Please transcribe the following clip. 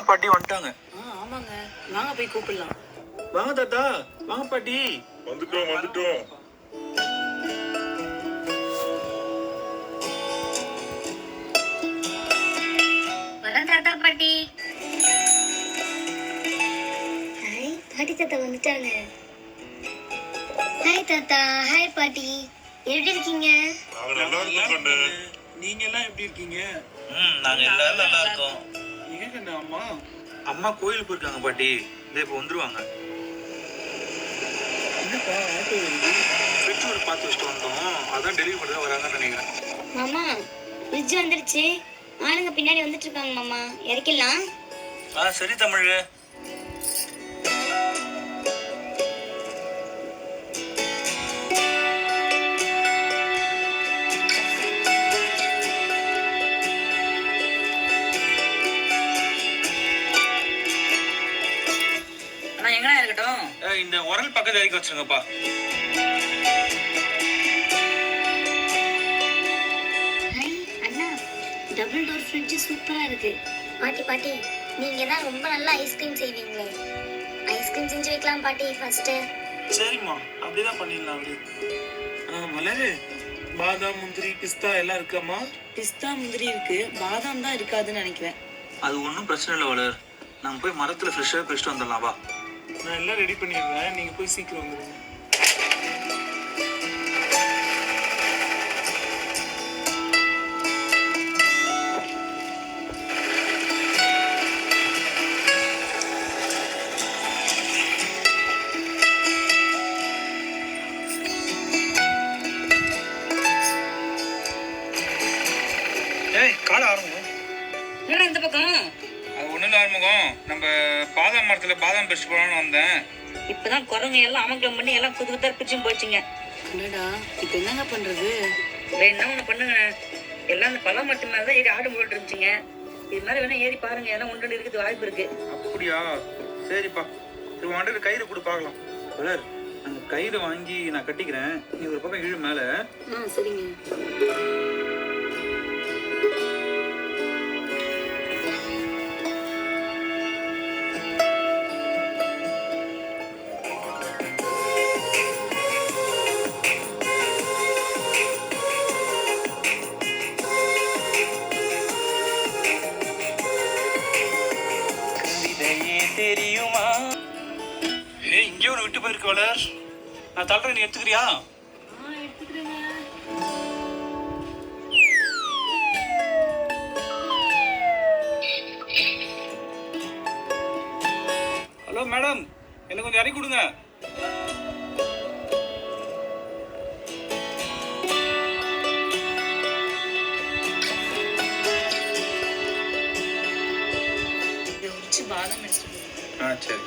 பாட்டி வந்துட்டாங்க. ஆமாங்க, வாங்க போய் கூப்பிடலாம். வாங்க தாத்தா, வாங்க பாட்டி. வந்துட்டோம் வந்துட்டோம். வர தாத்தா பாட்டி. ஹாய் பாட்டி தாத்தா வந்துட்டாங்க. ஹாய் தாத்தா, ஹாய் பாட்டி, எப்படி இருக்கீங்க? நாங்க நல்லா இருக்கோம் கண்ணு. நீங்க எல்லாம் எப்படி இருக்கீங்க? நாங்க எல்லாரும் நல்லா இருக்கோம். எங்க கண்ணு அம்மா? அம்மா கோயிலுக்கு போயிருக்காங்க பாட்டி. இப்போ வந்துருவாங்க. என்னப்பா ஆட்டோ வருது? ஃப்ரிட்ஜ் ஒரு பார்த்து வச்சுட்டு வந்தோம். அதான் டெலிவரி பண்ண வராங்கன்னு நினைக்கிறேன். மாமா ஃப்ரிட்ஜ் வந்துருச்சு. ஆளுங்க பின்னாடி வந்துட்டு இருக்காங்க மாமா, இறக்கலாம். சரி தமிழ். எங்கடா இருக்கட்டும்? இந்த உரல் பக்கத்துல இறக்கி வச்சிருங்கப்பா. அண்ணா, டபுள் டோர் ஃப்ரிட்ஜ் சூப்பரா இருக்கு. பாட்டி பாட்டி, நீங்க தான் ரொம்ப நல்லா ஐஸ்கிரீம் செய்வீங்களே. ஐஸ்கிரீம் செஞ்சு வைக்கலாம் பாட்டி ஃபர்ஸ்ட். சரிம்மா, அப்படிதான் பண்ணிடலாம். மலரு, பாதாம் முந்திரி பிஸ்தா எல்லாம் இருக்காமா? பிஸ்தா முந்திரி இருக்கு, பாதாம் தான் இருக்காதுன்னு நினைக்கிறேன். அது ஒன்றும் பிரச்சனை இல்லை வளர். நம்ம போய் மரத்துல ஃப்ரெஷ்ஷாக பறிச்சுட்டு வந்துடலாம். வா, நான் எல்லாம் ரெடி பண்ணிடுறேன். நீங்க போய் சீக்கிரம் வந்துடுங்க. கால ஆரம்பம் என்னடா இந்த பக்கம்? அது ஒன்றும் இல்லை ஆரம்பம். நம்ம பாதாம் மரத்தில் பாதாம் பறிச்சு போகலான்னு வந்தேன். இப்பதான் குரங்கு எல்லாம் அமக்கலம் பண்ணி எல்லாம் புது புத்தா பிரிச்சும் போச்சுங்க. என்னடா இப்ப என்னங்க பண்றது? என்ன ஒண்ணு பண்ணுங்க, எல்லாம் அந்த பழம் மட்டும் மேலதான் ஏறி ஆடு போட்டு இருந்துச்சுங்க. இது மாதிரி வேணா ஏறி பாருங்க, எல்லாம் ஒன்று இருக்குது வாய்ப்பு இருக்கு. அப்படியா? சரிப்பா, சரி வாண்டது கயிறு கொடு பார்க்கலாம். வளர், அந்த கயிறு வாங்கி நான் கட்டிக்கிறேன். நீ ஒரு பக்கம் இழு மேலே. சரிங்க. தெரியுமா? இங்கே ஒன்று விட்டு போயிருக்கு வளர். நான் தள்ளுறேன், நீ எடுத்துக்கிறியா? ஹலோ மேடம், எனக்கு கொஞ்சம் இறக்கி கொடுங்க. பாதாம் எடுத்து சரி.